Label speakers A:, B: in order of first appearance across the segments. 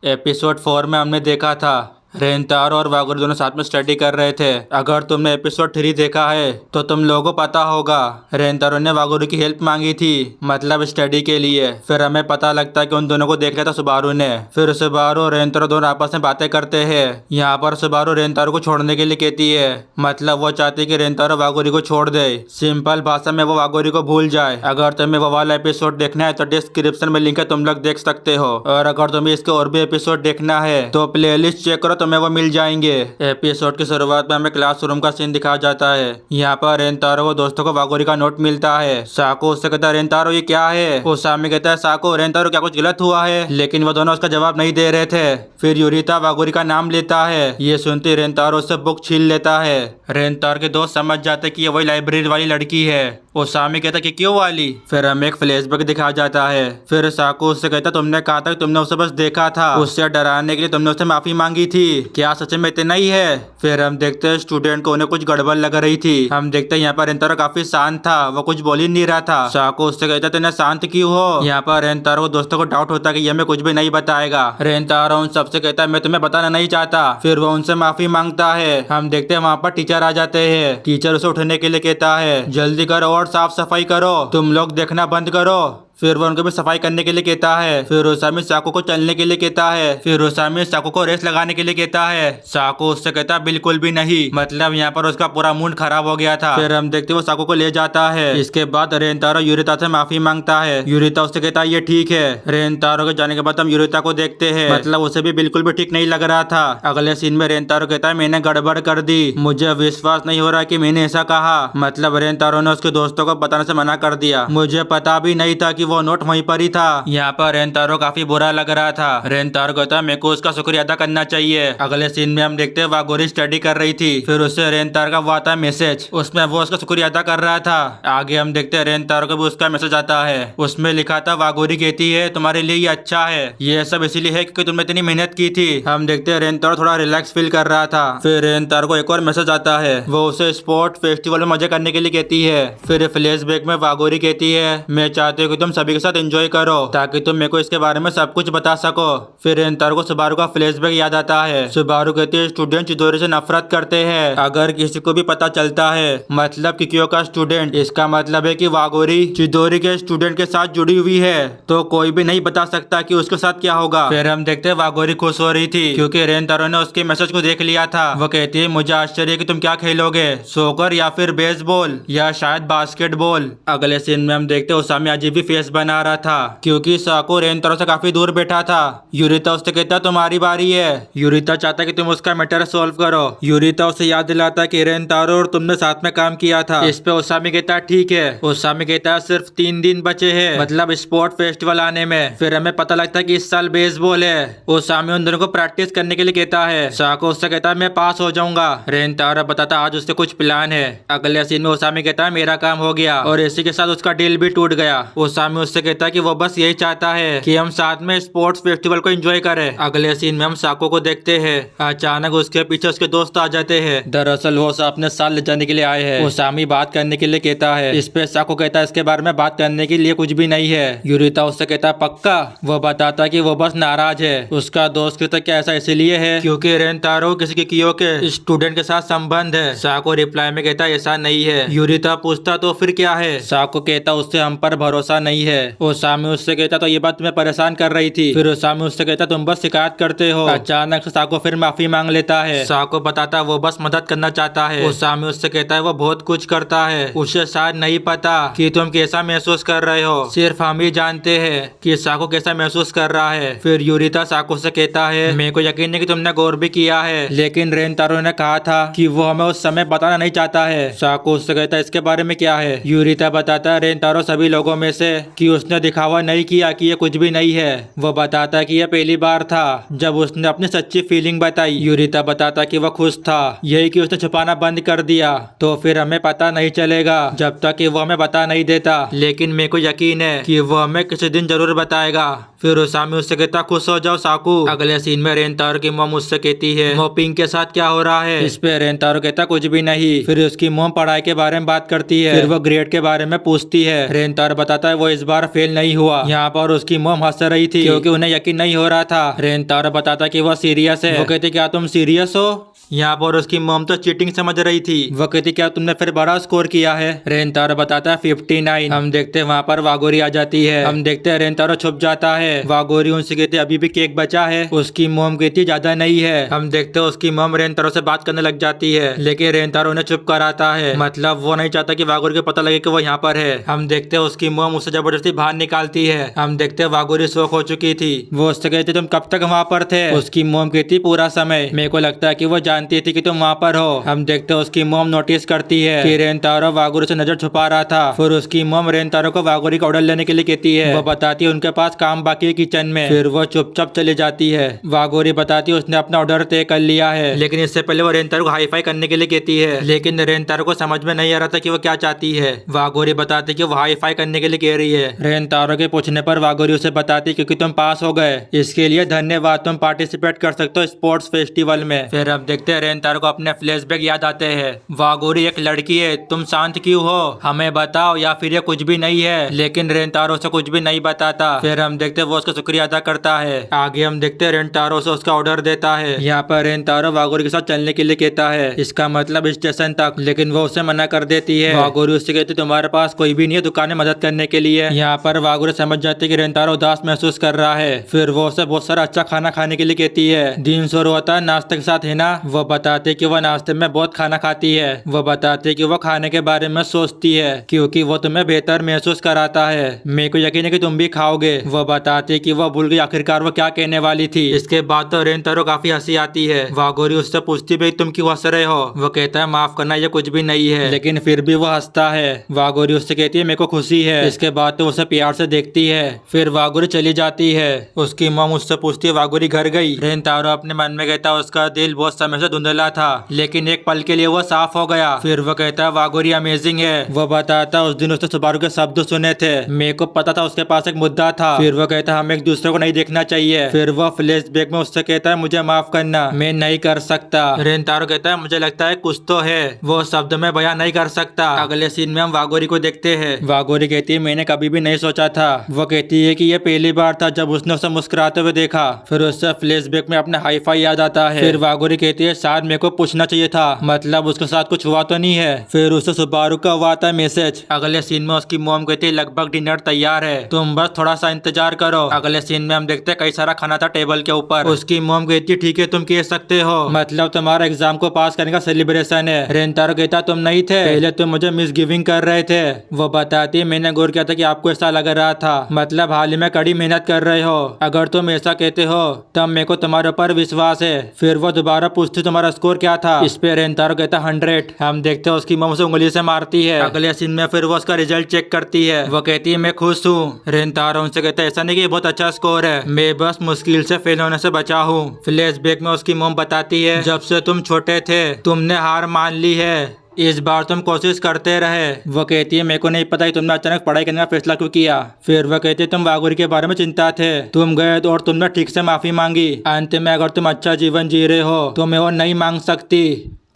A: Episode 4 में हमने देखा था रेंतारो और वागुर दोनों साथ में स्टडी कर रहे थे। अगर तुमने एपिसोड 3 देखा है तो तुम लोगों को पता होगा रेंतारो ने वागुरु की हेल्प मांगी थी, मतलब स्टडी के लिए। फिर हमें पता लगता है कि उन दोनों को देख लिया था सुबारू ने। फिर सुबारू और रेंतारो दोनों आपस में बातें करते हैं। यहाँ पर सुबारू रेंतारो को छोड़ने के लिए कहती है, मतलब वो चाहती है कि रेंतारो वागुरी को छोड़ दे। सिंपल भाषा में वो वागुरी को भूल जाए। अगर तुम्हें वो वाला एपिसोड देखना है तो डिस्क्रिप्शन में लिंक है, तुम लोग देख सकते हो। और अगर तुम्हें इसके और भी एपिसोड देखना है तो प्लेलिस्ट चेक करो, तुम्हें वो मिल जाएंगे। एपिसोड की शुरुआत में हमें क्लासरूम का सीन दिखाया जाता है। यहाँ पर रेंतारो को दोस्तों को वागुरी का नोट मिलता है। साको उससे कहता है, रेंतारो ये क्या है? उसामी कहता है, साको रेंतारो क्या कुछ गलत हुआ है? लेकिन वो दोनों उसका जवाब नहीं दे रहे थे। फिर यूरिता वागुरी का नाम लेता है। ये सुनते रेंतारो उससे बुक छीन लेता है। रेंतारो के दोस्त समझ जाते कि ये वही लाइब्रेरी वाली लड़की है। ओसामी कहता कि क्यों वाली? फिर हमें एक फ्लैशबैक दिखाया जाता है। फिर साको उससे कहता, तुमने कहा था कि तुमने उसे बस देखा था, उससे डराने के लिए तुमने उससे माफी मांगी थी, क्या सच में इतना ही है? फिर हम देखते हैं स्टूडेंट को उन्हें कुछ गड़बड़ लग रही थी। हम देखते हैं यहाँ पर रेंतारो काफी शांत था, वो कुछ बोल ही नहीं रहा था। साको उससे कहता, तुमने शांत क्यों हो? यहाँ पर रेंतारो को दोस्तों को डाउट होता है कि ये हमें कुछ भी नहीं बताएगा। रेंतारो उन सबसे कहता है, मैं तुम्हें बताना नहीं चाहता। फिर वो उनसे माफी मांगता है। हम देखते हैं वहाँ पर टीचर आ जाते हैं। टीचर उसे उठने के लिए कहता है, जल्दी करो और साफ सफाई करो, तुम लोग देखना बंद करो। फिर वो उनको भी सफाई करने के लिए कहता है। फिर ओसामी साको को चलने के लिए कहता है। फिर ओसामी साको को रेस लगाने के लिए कहता है। साको उससे कहता है, बिल्कुल भी नहीं, मतलब यहाँ पर उसका पूरा मूड खराब हो गया था। फिर हम देखते वो साको को ले जाता है। इसके बाद रेंतारो यूरिता से माफी मांगता है। यूरिता उससे कहता है, ये ठीक है। रेंतारो के जाने के बाद हम यूरिता को देखते हैं, मतलब उसे भी बिल्कुल भी ठीक नहीं लग रहा था। अगले सीन में रेंतारो कहता है, मैंने गड़बड़ कर दी, मुझे विश्वास नहीं हो रहा कि मैंने ऐसा कहा। मतलब रेंतारो ने उसके दोस्तों को बताने से मना कर दिया, मुझे पता भी नहीं था कि वो नोट वहीं पर ही था। यहाँ पर रेंतारो काफी बुरा लग रहा था। रेंतारो कहता, मेरे को उसका शुक्रिया अदा करना चाहिए। अगले सीन में हम देखते हैं वागुरी स्टडी कर रही थी। फिर उससे रेंतारो का वो आता है मैसेज, उसमें वो उसका शुक्रिया अदा कर रहा था। आगे हम देखते हैं रेंतारो को भी उसका मैसेज आता है। उसमें लिखा था, वागुरी कहती है तुम्हारे लिए ये अच्छा है, ये सब इसीलिए है क्योंकि तुमने इतनी मेहनत की थी। हम देखते हैं रेंतारो थोड़ा रिलैक्स फील कर रहा था। फिर रेंतारो को एक और मैसेज आता है, वो उसे स्पोर्ट फेस्टिवल में मजे करने के लिए कहती है। फिर फ्लैशबैक में वागुरी कहती है, मैं चाहती हूँ कि तुम सभी के साथ एंजॉय करो ताकि तुम मेरे को इसके बारे में सब कुछ बता सको। फिर रेंतारो को सुबारू का फ्लैशबैक याद आता है। सुबारू कहती है, स्टूडेंट चिदोरी से नफरत करते हैं, अगर किसी को भी पता चलता है मतलब किकियो का स्टूडेंट, इसका मतलब है कि वागुरी चिदोरी के स्टूडेंट के साथ जुड़ी हुई है, तो कोई भी नहीं बता सकता कि उसके साथ क्या होगा। फिर हम देखते हैं वागुरी खुश हो रही थी क्योंकि रेंतारो ने उसके मैसेज को देख लिया था। वो कहती है, मुझे आश्चर्य कि तुम क्या खेलोगे, सोकर या फिर बेसबॉल या शायद बास्केटबॉल। अगले सीन में हम देखते हैं ओसामी अजीब भी फेस बना रहा था क्योंकि साको रेंतारो से काफी दूर बैठा था। यूरिता उससे कहता, तुम्हारी बारी है। यूरिता चाहता कि तुम उसका मैटर सॉल्व करो। यूरिता उसे याद दिलाता कि रेंतारो और तुमने साथ में काम किया था। इस पे ओसामी कहता, ठीक है। ओसामी कहता, सिर्फ 3 दिन बचे हैं, मतलब स्पोर्ट फेस्टिवल आने में। फिर हमें पता लगता है कि इस साल बेसबॉल है। ओसामी उन दोनों को प्रैक्टिस करने के लिए कहता है। साको उससे कहता है, मैं पास हो जाऊंगा। रेंतारो बताता आज उससे कुछ प्लान है। अगले सीन में ओसामी कहता है, मेरा काम हो गया, और इसी के साथ उसका डील भी टूट गया। ओसामी उससे कहता है कि वो बस यही चाहता है कि हम साथ में स्पोर्ट्स फेस्टिवल को एंजॉय करें। अगले सीन में हम साको को देखते हैं। अचानक उसके पीछे उसके दोस्त आ जाते हैं। दरअसल वो अपने साथ ले जाने के लिए आए हैं। ओसामी बात करने के लिए कहता है। इस पे साको कहता है, इसके बारे में बात करने के लिए कुछ भी नहीं है। यूरिता उससे कहता है, पक्का? वो बताता कि वो बस नाराज है। उसका दोस्त कहता, क्या ऐसा इसलिए है क्योंकि रेंतारो किसी किकियो के स्टूडेंट के साथ संबंध है? साको रिप्लाई में कहता, ऐसा नहीं है। यूरिता पूछता, तो फिर क्या है? साको कहता, उससे हम पर भरोसा नहीं है। ओसामी उससे कहता, तो ये बात तुम्हें परेशान कर रही थी? फिर ओसामी उससे कहता, तुम बस शिकायत करते हो। अचानक से साको फिर माफी मांग लेता है। साको बताता वो बस मदद करना चाहता है। ओसामी उससे कहता है, वो बहुत कुछ करता है, उसे शायद नहीं पता कि तुम कैसा महसूस कर रहे हो, सिर्फ हम ही जानते हैं कि साको कैसा महसूस कर रहा है। फिर यूरिता साको से कहता है, मेरे को यकीन है कि तुमने गौर भी किया है, लेकिन रेंतारो ने कहा था कि वो हमें उस समय बताना नहीं चाहता है। साको उससे कहता है, इसके बारे में क्या है? यूरिता बताता है, रेंतारो सभी लोगों में से कि उसने दिखावा नहीं किया कि ये कुछ भी नहीं है। वो बताता कि यह पहली बार था जब उसने अपनी सच्ची फीलिंग बताई। यूरिता बताता कि वह खुश था, यही कि उसने छुपाना बंद कर दिया, तो फिर हमें पता नहीं चलेगा जब तक कि वो हमें बता नहीं देता, लेकिन मेरे को यकीन है कि वो हमें किसी दिन जरूर बताएगा। फिर उसामी उससे कहता खुश हो जाओ साकू। अगले सीन में रेंतारो की मॉम उससे कहती है मोपिंग के साथ क्या हो रहा है। इस पे रेंतारो कहता कुछ भी नहीं। फिर उसकी मॉम पढ़ाई के बारे में बात करती है। फिर वो ग्रेड के बारे में पूछती है। रेंतारो बताता है वो इस बार फेल नहीं हुआ। यहाँ पर उसकी मॉम हंस रही थी क्योंकि उन्हें यकीन नहीं हो रहा था। रेंतारो बताता कि वो सीरियस है। वो कहती क्या तुम सीरियस हो। यहाँ पर उसकी मॉम तो चीटिंग समझ रही थी। वो कहती क्या तुमने फिर बड़ा स्कोर किया है। रेंतारो बताता है 59। हम देखते हैं वहाँ पर वागोरी आ जाती है। हम देखते हैं रेंतारो छुप जाता है। वागोरी उनसे कहती है अभी भी केक बचा है। उसकी मॉम कहती ज्यादा नहीं है। हम देखते हैं उसकी मॉम रेंतारो से बात करने लग जाती है लेकिन रेंतारो उन्हें चुप कराता है। मतलब वो नहीं चाहता कि वागोरी को पता लगे कि वो यहाँ पर है। हम देखते हैं उसकी मॉम उसे जबरदस्ती बाहर निकालती है। हम देखते हैं वागोरी शौक हो चुकी थी। वो उससे कहती तुम कब तक वहाँ पर थे। उसकी मॉम कहती पूरा समय। मेरे को लगता है कि वो जानती थी कि तुम वहाँ पर हो। हम देखते हैं उसकी मॉम नोटिस करती है कि रेंतारो वागोरी से नजर छुपा रहा था। फिर उसकी मॉम रेंतारो को वागोरी का ऑर्डर लेने के लिए कहती है। वो बताती है उनके पास काम बाकी है किचन में। फिर वो चुपचाप चली जाती है। वागोरी बताती है उसने अपना ऑर्डर तय कर लिया है लेकिन इससे पहले वो रेंतारो को हाई फाई करने के लिए कहती है लेकिन रेंतारो को समझ में नहीं आ रहा था कि वो क्या चाहती है। वागोरी बताती कि वो हाई फाई करने के लिए कह रही है। रेंतारो के पूछने पर वागोरी उसे बताती क्योंकि तुम पास हो गए इसके लिए धन्यवाद। तुम पार्टिसिपेट कर सकते हो स्पोर्ट्स फेस्टिवल में। फिर अब देखते हैं रेंतारो को अपने फ्लैशबैक याद आते हैं। वागोरी एक लड़की है तुम शांत क्यों हो हमें बताओ या फिर ये कुछ भी नहीं है। लेकिन रेंतारो से कुछ भी नहीं बताता। फिर हम देखते हैं वो उसका शुक्रिया अदा करता है। आगे हम देखते हैं रेंतारो से उसका ऑर्डर देता है। यहाँ पर रेंतारो वागोरी के साथ चलने के लिए कहता है इसका मतलब स्टेशन तक लेकिन वो उसे मना कर देती है। वागोरी उससे कहती तुम्हारे पास कोई भी नहीं है दुकान में मदद करने के लिए। यहाँ पर वागोरी समझ जाती है कि रेंतारो उदास महसूस कर रहा है। फिर वो उसे बहुत सारा अच्छा खाना खाने के लिए कहती है। दिन शुरू होता है नाश्ते के साथ है ना। वो बताते कि वो नाश्ते में बहुत खाना खाती है। वो बताते कि वो खाने के बारे में सोचती है क्योंकि वो तुम्हें बेहतर महसूस कराता है। मेरे को यकीन है कि तुम भी खाओगे। वो बताते कि वो भूल गई आखिरकार वो क्या कहने वाली थी। इसके बाद तो रेंतारो काफी हंसी आती है। वागोरी उससे पूछती भाई तुम क्यों हंस रहे हो। वो कहता है माफ करना ये कुछ भी नहीं है लेकिन फिर भी वो हंसता है। वागोरी उससे कहती है मेरे को खुशी है। इसके बाद तो उसे प्यार से देखती है। फिर वागोरी चली जाती है। उसकी मॉम उससे पूछती है वागोरी घर गई। रेंतारो अपने मन में कहता है उसका दिल बहुत समय से धुंधला था लेकिन एक पल के लिए वो साफ हो गया। फिर वो कहता है वागोरी अमेजिंग है। वो बताता उस दिन उसने सुबारू के शब्द सुने थे। मेरे को पता था उसके पास एक मुद्दा था। फिर वो कहता है हम एक दूसरे को नहीं देखना चाहिए। फिर वो फ्लैशबैक में उससे कहता है मुझे माफ करना मैं नहीं कर सकता। रेंतारो कहता है मुझे लगता है कुछ तो है वो शब्द में बयां नहीं कर सकता। अगले सीन में हम वागोरी को देखते हैं। वागोरी कहती है मैंने कभी भी नहीं सोचा था। वो कहती है कि ये पहली बार था जब उसने उसे मुस्कुराते हुए देखा। फिर उससे फ्लैशबैक में अपने हाई फाई याद आता है। फिर वागोरी कहती है शायद मेरे को पूछना चाहिए था मतलब उसके साथ कुछ हुआ तो नहीं है। फिर उसे सुबारू का हुआ था मैसेज। अगले सीन में उसकी मॉम कहती है लगभग डिनर तैयार है तुम बस थोड़ा सा इंतजार करो। अगले सीन में हम देखते हैं कई सारा खाना था टेबल के ऊपर। उसकी मॉम कहती है ठीक है तुम कह सकते हो मतलब तुम्हारा एग्जाम को पास करने का सेलिब्रेशन है। रेंतारो कहता तुम नहीं थे पहले तुम मुझे मिस गिविंग कर रहे थे। वो बताती मैंने गौर किया था कि आपको ऐसा लग रहा था मतलब हाल ही में कड़ी मेहनत कर रहे हो। अगर तुम ऐसा कहते हो तब मेरे को तुम्हारे ऊपर विश्वास है। फिर वो दोबारा पूछती तुम्हारा स्कोर क्या था। इस पे रेंतारो कहता 100। हम देखते हैं उसकी मॉम उसे उंगली से मारती है। अगले सीन में फिर वो उसका रिजल्ट चेक करती है। वो कहती है मैं खुश हूँ। रेंतारो उनसे कहता है ऐसा नहीं कि बहुत अच्छा स्कोर है मैं बस मुश्किल से फेल होने से बचा हूँ। फ्लैशबैक में उसकी मॉम बताती है जब से तुम छोटे थे तुमने हार मान ली है इस बार तुम कोशिश करते रहे। वो कहती है मेरे को नहीं पता कि तुमने अचानक पढ़ाई करने का फैसला क्यों किया। फिर वो कहती है तुम वागोरी के बारे में चिंता थे तुम गए और तुमने ठीक से माफी मांगी। अंत में अगर तुम अच्छा जीवन जी रहे हो तो मैं वो नहीं मांग सकती।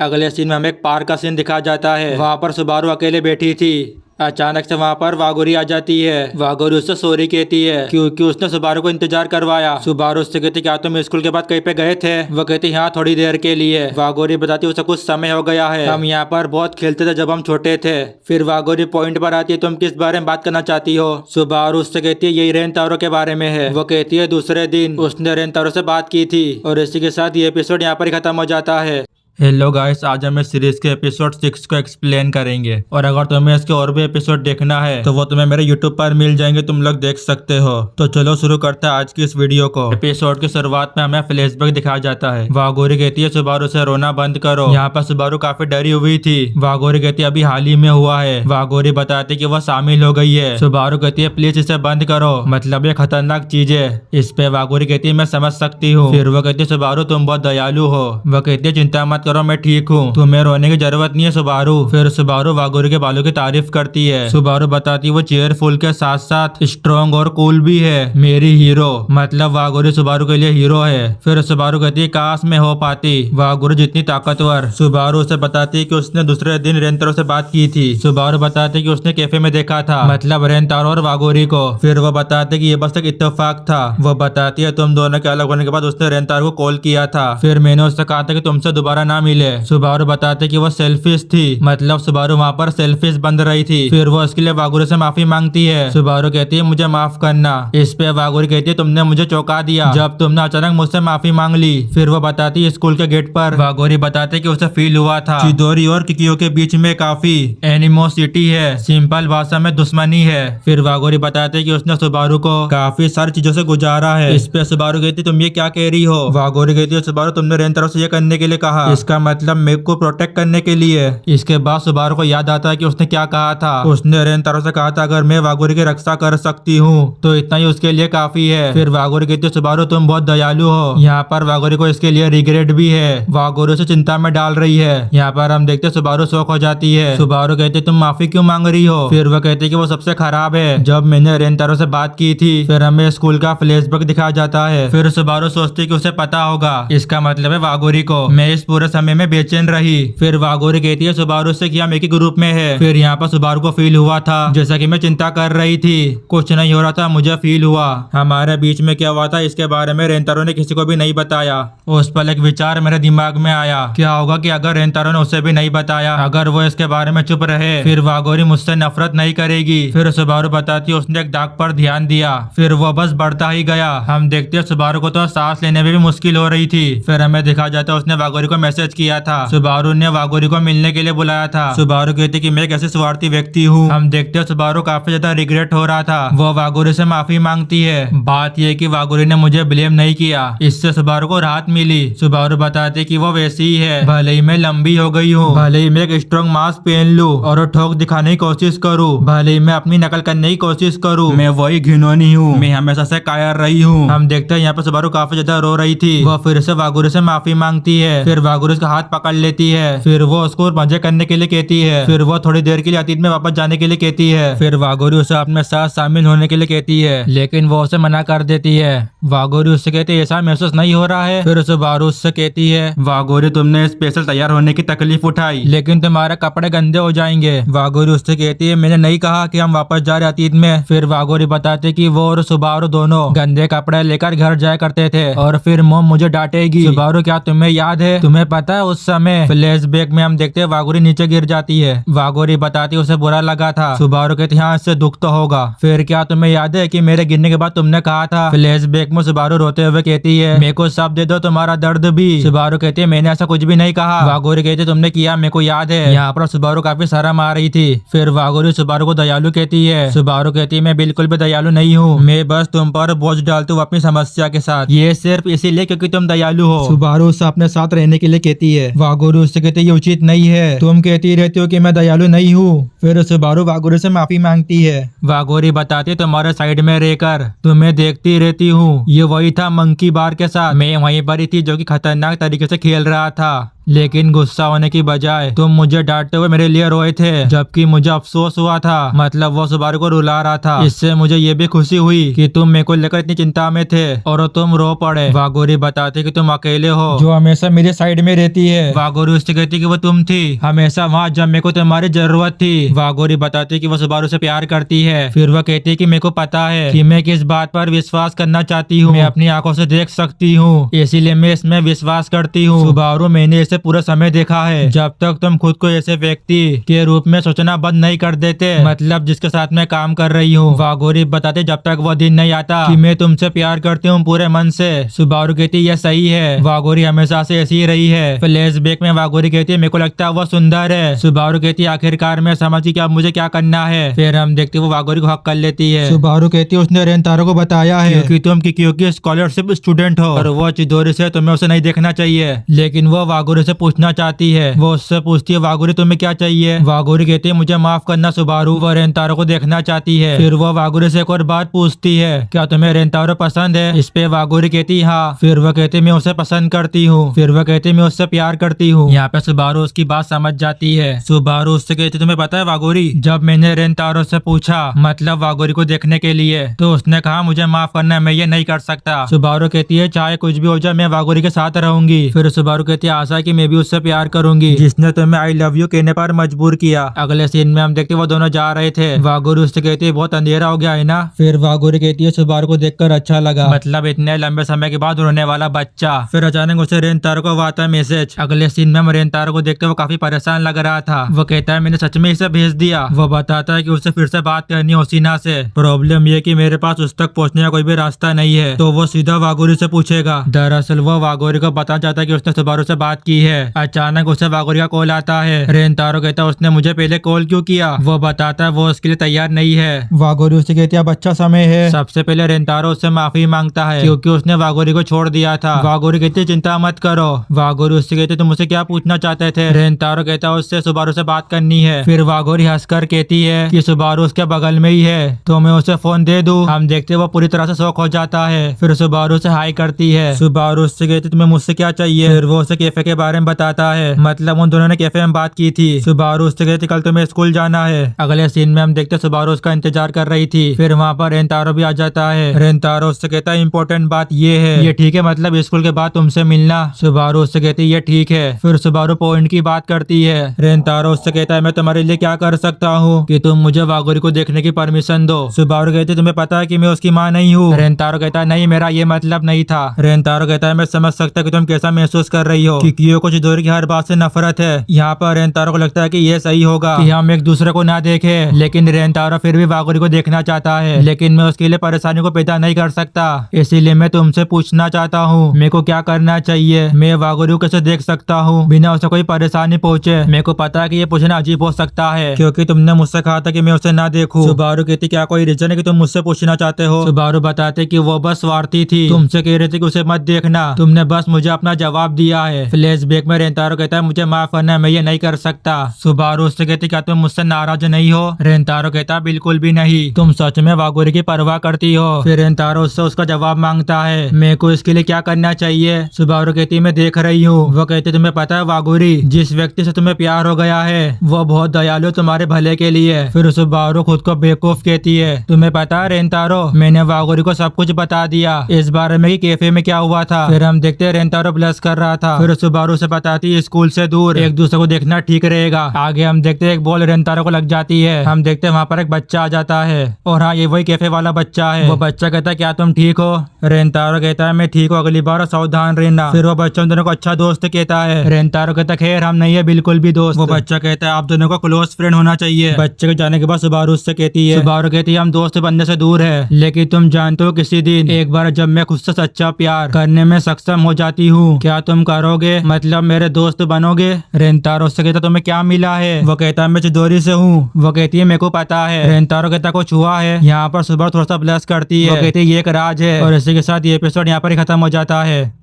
A: अगले सीन में हमें एक पार्क का सीन दिखाया जाता है। वहाँ पर सुबारू अकेले बैठी थी। अचानक से वहाँ पर वागोरी आ जाती है। वागोरी उससे सॉरी कहती है क्योंकि उसने सुबारू को इंतजार करवाया। सुबारू उससे कहती क्या तुम स्कूल के बाद कहीं पे गए थे। वो कहती हाँ थोड़ी देर के लिए। वागोरी बताती उसे कुछ समय हो गया है हम यहाँ पर बहुत खेलते थे जब हम छोटे थे। फिर वागोरी पॉइंट पर आती है तुम किस बारे में बात करना चाहती हो। सुबारू उससे कहती है यही रेंतारो के बारे में है। वो कहती है दूसरे दिन उसने रेंतारो से बात की थी। और इसी के साथ ये एपिसोड यहाँ पर ही खत्म हो जाता है। हेलो गाइस आज हम इस सीरीज के एपिसोड 6 को एक्सप्लेन करेंगे और अगर तुम्हें इसके और भी एपिसोड देखना है तो वो तुम्हें मेरे यूट्यूब पर मिल जाएंगे तुम लोग देख सकते हो। तो चलो शुरू करते हैं आज की इस वीडियो को। एपिसोड की शुरुआत में हमें फ्लैशबैक दिखाया जाता है। वागोरी कहती है सुबारू से रोना बंद करो। यहाँ पर सुबारू काफी डरी हुई थी। वागोरी कहती है अभी हाल ही में हुआ है। वागोरी बताती कि वो शामिल हो गई है। सुबारू कहती है प्लीज इसे बंद करो मतलब ये खतरनाक चीज है। इस पे वागोरी कहती है मैं समझ सकती हूँ। फिर वो कहती है सुबारू तुम बहुत दयालु हो। वो कहती है चिंता मत मत करो, मैं ठीक हूँ, तुम्हें रोने की जरूरत नहीं है सुबारू। फिर सुबारू वागोरू के बालों की तारीफ करती है। सुबारू बताती है वो चेयरफुल के साथ साथ स्ट्रॉन्ग और कूल भी है, मेरी हीरो। मतलब वागोरू सुबारू के लिए हीरो है। फिर सुबारू कहती है काश मैं हो पाती वागोरू जितनी ताकतवर। सुबारू उसे बताती है कि उसने दूसरे दिन रेंतारो से बात की थी। सुबारू बताते है कि उसने कैफे में देखा था, मतलब रेंतारो और वागोरी को। फिर वो बताते कि ये बस एक इत्तेफाक था। वो बताती है तुम दोनों के अलग होने के बाद उसने रेंतारो को कॉल किया था, फिर मैंने उससे कहा था कि तुमसे दोबारा ना मिले। सुबारू बताते कि वो सेल्फिश थी, मतलब सुबारू वहाँ पर सेल्फिश बन रही थी। फिर वो उसके लिए वागोरू से माफी मांगती है। सुबारू कहती है मुझे माफ करना। इस पे वागोरू कहती है तुमने मुझे चौंका दिया जब तुमने अचानक मुझसे माफी मांग ली। फिर वो बताती है स्कूल के गेट पर वागोरी बताते कि उसे फील हुआ था चिदोरी और किकियो के बीच में काफी एनिमोसिटी है, सिंपल भाषा में दुश्मनी है। फिर वागोरी बताते कि उसने सुबारू को काफी सारी चीजों से गुजारा है। इस पे सुबारू कहती तुम ये क्या कह रही हो। वागोरी कहती है सुबारू तुमने रेंतारो से ये करने के लिए कहा, इसका मतलब मेरे को प्रोटेक्ट करने के लिए। इसके बाद सुबारू को याद आता है कि उसने क्या कहा था। उसने रेंतारो से कहा था अगर मैं वागोरी की रक्षा कर सकती हूँ तो इतना ही उसके लिए काफी है। फिर वागोरी कहती है सुबारू तुम बहुत दयालु हो। यहाँ पर वागोरी को इसके लिए रिग्रेट भी है, वागोरी से चिंता में डाल रही है। यहाँ पर हम देखते सुबारू शौक हो जाती है। सुबारू कहते तुम माफी क्यों मांग रही हो। फिर वो कहते कि वो सबसे खराब है। जब मैंने रेंतारो से बात की थी फिर हमें स्कूल का फ्लैशबैक दिखाया जाता है। फिर सुबारू सोचती कि उसे पता होगा, इसका मतलब है वागोरी को मैं इस पूरे समय में बेचैन रही। फिर वागोरी कहती है सुबारू से कि हम एक ही ग्रुप में है। फिर यहाँ पर सुबारू को फील हुआ था जैसा कि मैं चिंता कर रही थी, कुछ नहीं हो रहा था, मुझे फील हुआ हमारे बीच में क्या हुआ था इसके बारे में रेंतारो ने किसी को भी नहीं बताया। उस पल एक विचार मेरे दिमाग में आया, क्या होगा कि अगर रेंतारो ने उसे भी नहीं बताया, अगर वो इसके बारे में चुप रहे फिर वागोरी मुझसे नफरत नहीं करेगी। फिर सुबारू बताती है उसने एक दाग पर ध्यान दिया, फिर वो बस बढ़ता ही गया। हम देखते हैं सुबारू को तो सांस लेने में भी मुश्किल हो रही थी। फिर हमें दिखा जाता है उसने वागोरी को मैसेज किया था। सुबारू ने वागोरी को मिलने के लिए बुलाया था। सुबारू कहती कि मैं कैसे स्वार्थी व्यक्ति हूँ। हम देखते हैं सुबारू काफी ज्यादा रिग्रेट हो रहा था। वो वागोरी से माफी मांगती है। बात यह कि वागोरी ने मुझे ब्लेम नहीं किया, इससे सुबारू को राहत मिली। सुबारू बताते कि वो वैसी ही है, भले ही मैं लंबी हो गई हूँ, भले ही मैं एक स्ट्रॉन्ग मास्क पहन लूं और ठोक दिखाने की कोशिश करूँ, भले ही मैं अपनी नकल करने की कोशिश करूँ, मैं वही घिनौनी हूँ, मैं हमेशा से कायर रही हूँ। हम देखते हैं यहाँ पे सुबारू काफी ज्यादा रो रही थी। वो फिर से वागोरी से माफी मांगती है। फिर वागोरी उसका हाथ पकड़ लेती है। फिर वो उसको मजे करने के लिए कहती है। फिर वो थोड़ी देर के लिए अतीत में वापस जाने के लिए कहती है। फिर वागोरी उसे अपने साथ शामिल होने के लिए कहती है, लेकिन वो उसे मना कर देती है। वागोरी उससे कहती है ऐसा महसूस नहीं हो रहा है। फिर सुबारू उससे कहती है वागोरी तुमने स्पेशल तैयार होने की तकलीफ उठाई, लेकिन तुम्हारे कपड़े गंदे हो जाएंगे। वागोरी उससे कहती है मैंने नहीं कहा कि हम वापस जा रहे अतीत में। फिर वागोरी बताते कि वो और सुबारू दोनों गंदे कपड़े लेकर घर जाया करते थे और फिर मोम मुझे डांटेगी। सुबारू क्या तुम्हें याद है, तुम्हें पता है उस समय फ्लैशबैक में हम देखते हैं वागोरी नीचे गिर जाती है। वागोरी बताती उसे बुरा लगा था। सुबारू कहती हाँ इससे दुख तो होगा। फिर क्या तुम्हें याद है कि मेरे गिरने के बाद तुमने कहा था। फ्लैशबैक में सुबारू रोते हुए कहती है मेरे को सब दे दो तुम्हारा दर्द भी। सुबारू कहती है मैंने ऐसा कुछ भी नहीं कहा। वागोरी कहती तुमने किया मेरे को याद है। यहाँ पर सुबारू काफी शर्म आ रही थी। फिर वागोरी सुबारू को दयालु कहती है। सुबारू कहती है मैं बिल्कुल भी दयालु नहीं हूँ, मैं बस तुम पर बोझ डालती हूँ अपनी समस्या के साथ, ये सिर्फ इसीलिए क्योंकि तुम दयालु हो। सुबारू उससे अपने साथ रहने के लिए कहती है। वागोरी उससे कहती है ये उचित नहीं है, तुम कहती रहती हो कि मैं दयालु नहीं हूँ। फिर सुबारू वागोरी से माफी मांगती है। वागोरी बताती तुम्हारे साइड में रहकर तुम्हें देखती रहती हूँ, ये वही था मंकी बार के साथ, मैं वहीं पर ही थी जो कि खतरनाक तरीके से खेल रहा था, लेकिन गुस्सा होने की बजाय तुम मुझे डांटते हुए मेरे लिए रोए थे, जबकि मुझे अफसोस हुआ था। मतलब वो सुबारू को रुला रहा था। इससे मुझे ये भी खुशी हुई कि तुम मेरे को लेकर इतनी चिंता में थे और तुम रो पड़े। वागोरी बताती कि तुम अकेले हो जो हमेशा मेरे साइड में रहती है। वागोरी उससे कहती कि वो तुम थी हमेशा वहाँ जब मेरे को तुम्हारी जरूरत थी। वागोरी बताती कि वो सुबारू से प्यार करती है। फिर वह कहती कि मेरे को पता है कि मैं किस बात पर विश्वास करना चाहती हूँ, मैं अपनी आंखों से देख सकती हूँ, इसीलिए मैं इसमें विश्वास करती हूँ। सुबारू मैंने से पूरा समय देखा है, जब तक तुम खुद को ऐसे व्यक्ति के रूप में सोचना बंद नहीं कर देते, मतलब जिसके साथ मैं काम कर रही हूँ। वागोरी बताते जब तक वो दिन नहीं आता कि मैं तुमसे प्यार करती हूँ पूरे मन से। सुबारू कहती यह सही है, वागोरी हमेशा से ऐसी ही रही है। फ्लैशबैक में वागोरी कहती है मेरे को लगता है वो सुंदर है। सुबारू कहती है आखिरकार मैं समझी कि अब मुझे क्या करना है। फिर हम देखते वो वागोरी को हक कर लेती है। सुबारू कहती है उसने रेंतारो को बताया है कि तुम किकियो की स्कॉलरशिप स्टूडेंट हो और वो चिदोरी से तुम्हें उसे नहीं देखना चाहिए, लेकिन वो वागोरी वागोरी से पूछना चाहती है। वो उससे पूछती है वागोरी तुम्हें क्या चाहिए। वागोरी कहती है मुझे माफ करना सुबारू। वो रेंतारो को देखना चाहती है। फिर वो वागोरी से एक और बात पूछती है क्या तुम्हें रेंतारो पसंद है। इस पे वागोरी कहती है हाँ। फिर वो कहती है मैं उसे पसंद करती हूँ। फिर वो कहती है मैं उससे प्यार करती हूँ। यहाँ पे सुबारू उसकी बात समझ जाती है। सुबारू उससे कहती तुम्हें पता है वागोरी जब मैंने रेंतारो से पूछा मतलब वागोरी को देखने के लिए तो उसने कहा मुझे माफ करना है मैं ये नहीं कर सकता। सुबारू कहती है चाहे कुछ भी हो जाए मैं वागोरी के साथ रहूंगी। फिर सुबारू कहती है आशा कि मैं भी उससे प्यार करूंगी जिसने तुम्हें आई लव यू कहने पर मजबूर किया। अगले सीन में हम देखते वो दोनों जा रहे थे। वागोरी उससे कहती है बहुत अंधेरा हो गया है ना। फिर वागोरी कहती है सुबारू को देखकर अच्छा लगा मतलब इतने लंबे समय के बाद रोने वाला बच्चा। फिर अचानक उसे रेंतारो को आता है मैसेज। अगले सीन में हम रेंतारो को देखते वो काफी परेशान लग रहा था। वो कहता है मैंने सच में इसे भेज दिया। वो बताता है कि उसे फिर से बात करनी है ओसिना से। प्रॉब्लम ये कि मेरे पास उस तक पहुंचने का कोई भी रास्ता नहीं है। तो वो सीधा वागोरी से पूछेगा। दरअसल वो वागोरी को पता चाहता है कि उसने सुबारू से बात की है। अचानक उसे वागोरी का कॉल आता है। रेंतारो कहता है उसने मुझे पहले कॉल क्यों किया। वो बताता है वो उसके लिए तैयार नहीं है। वागोरी उससे कहती है अब अच्छा समय है। सबसे पहले रेंतारो उससे माफी मांगता है क्योंकि उसने वागोरी को छोड़ दिया था। वागोरी कहती है चिंता मत करो। वागोरी उससे कहती है तुम मुझसे क्या पूछना चाहते थे। रेंतारो कहता है उससे सुबारू से बात करनी है। फिर वागोरी हंसकर कहती है कि सुबारू उसके बगल में ही है तो मैं उसे फोन दे दूं। हम देखते वो पूरी तरह से शॉक हो जाता है। फिर सुबारू से हाई करती है। सुबारू उससे कहती तुम्हें मुझसे क्या चाहिए। फिर वो उसे कैफे के बारे में बताता है मतलब उन दोनों ने कैफे में बात की थी। सुबारू उससे कहती कल तुम्हें स्कूल जाना है। अगले सीन में हम देखते सुबारू उसका इंतजार कर रही थी। फिर वहाँ पर रेंतारो भी आ जाता है। रेंतारो उससे कहता है इम्पोर्टेंट बात ये है ये ठीक है मतलब स्कूल के बाद तुमसे मिलना। सुबारू उससे कहती है ये ठीक है। फिर सुबारू पॉइंट की बात करती है। रेंतारो उससे कहता है मैं तुम्हारे लिए क्या कर सकता हूँ कि तुम मुझे वागोरी को देखने की परमिशन दो। सुबारू कहती है तुम्हें पता है कि मैं उसकी माँ नहीं हूँ। रेंतारो कहता है नहीं मेरा ये मतलब नहीं था। रेंतारो कहता है मैं समझ सकता कि तुम कैसा महसूस कर रही हो कि कियो को चिदोरी की हर बात से नफरत है। यहाँ पर रेंतारो को लगता है कि ये सही होगा कि हम एक दूसरे को ना देखें। लेकिन रेंतारो फिर भी वागोरी को देखना चाहता है लेकिन मैं उसके लिए परेशानी को पैदा नहीं कर सकता। इसीलिए मैं तुमसे पूछना चाहता हूँ मेरे को क्या करना चाहिए। मैं वागोरी को कैसे देख सकता हूँ बिना उसे कोई परेशानी पहुँचे। मेरे को पता है कि ये पूछना अजीब हो सकता है क्योंकि तुमने मुझसे कहा था कि मैं उसे ना देखूं। सुबारू कहती क्या कोई रीजन है कि तुम मुझसे पूछना चाहते हो। सुबारू बताते कि वो बस स्वार्थी थी तुमसे कह रही थी कि उसे मत देखना तुमने बस मुझे अपना जवाब दिया है। फ्लैशबैक में रेंतारो कहता है मुझे माफ करना है मैं ये नहीं कर सकता। सुबारू उससे कहती क्या तुम मुझसे नाराज नहीं हो। रेंतारो कहता बिल्कुल भी नहीं तुम सच में वागोरी की परवाह करती हो। फिर रेंतारो उससे उसका जवाब मांगता है मेरे को इसके लिए क्या करना चाहिए। सुबारू कहती मैं देख रही हूँ। वो कहती तुम्हें पता है वागोरी जिस व्यक्ति से तुम्हें प्यार हो गया है वो बहुत दयालु तुम्हारे भले के लिए। फिर सुबारू खुद को बेवकूफ कहती है तुम्हें पता है रेंतारो मैंने वागोरी को सब कुछ बता दिया इस बारे में कि कैफे में क्या हुआ था। फिर हम देखते हैं रेंतारो ब्लश कर रहा था। फिर सुबारू से बताती स्कूल से दूर एक दूसरे को देखना ठीक रहेगा। आगे हम देखते हैं एक बॉल रेंतारो को लग जाती है। हम देखते हैं वहाँ पर एक बच्चा आ जाता है और हाँ ये वही कैफे वाला बच्चा है। वो बच्चा कहता है क्या तुम ठीक हो। रेंतारो कहता है मैं ठीक हूँ अगली बार सावधान रहना। फिर वो बच्चा उन दोनों को अच्छा दोस्त कहता है। रेंतारो कहता है खैर हम नहीं है बिल्कुल भी दोस्त। वो बच्चा कहता है आप दोनों को क्लोज फ्रेंड होना चाहिए। बच्चे के जाने के बाद सुबारू उससे कहती है सुबारू कहती है हम दोस्त बनने से दूर है लेकिन तुम जानते हो किसी दिन एक बार जब मैं खुद से सच्चा प्यार करने में सक्षम हो जाती हूँ क्या तुम करोगे मतलब मेरे दोस्त बनोगे। रेंतारो उससे कहता तुम्हें क्या मिला है। वो कहता है मैं चिदोरी से हूँ। वो कहती है मेरे को पता है। रेंतारो कहता कुछ हुआ है। यहाँ पर सुबारू थोड़ा सा ब्लश करती है। वो कहती है ये एक राज है। और इसी के साथ ये एपिसोड यहाँ पर ही खत्म हो जाता है।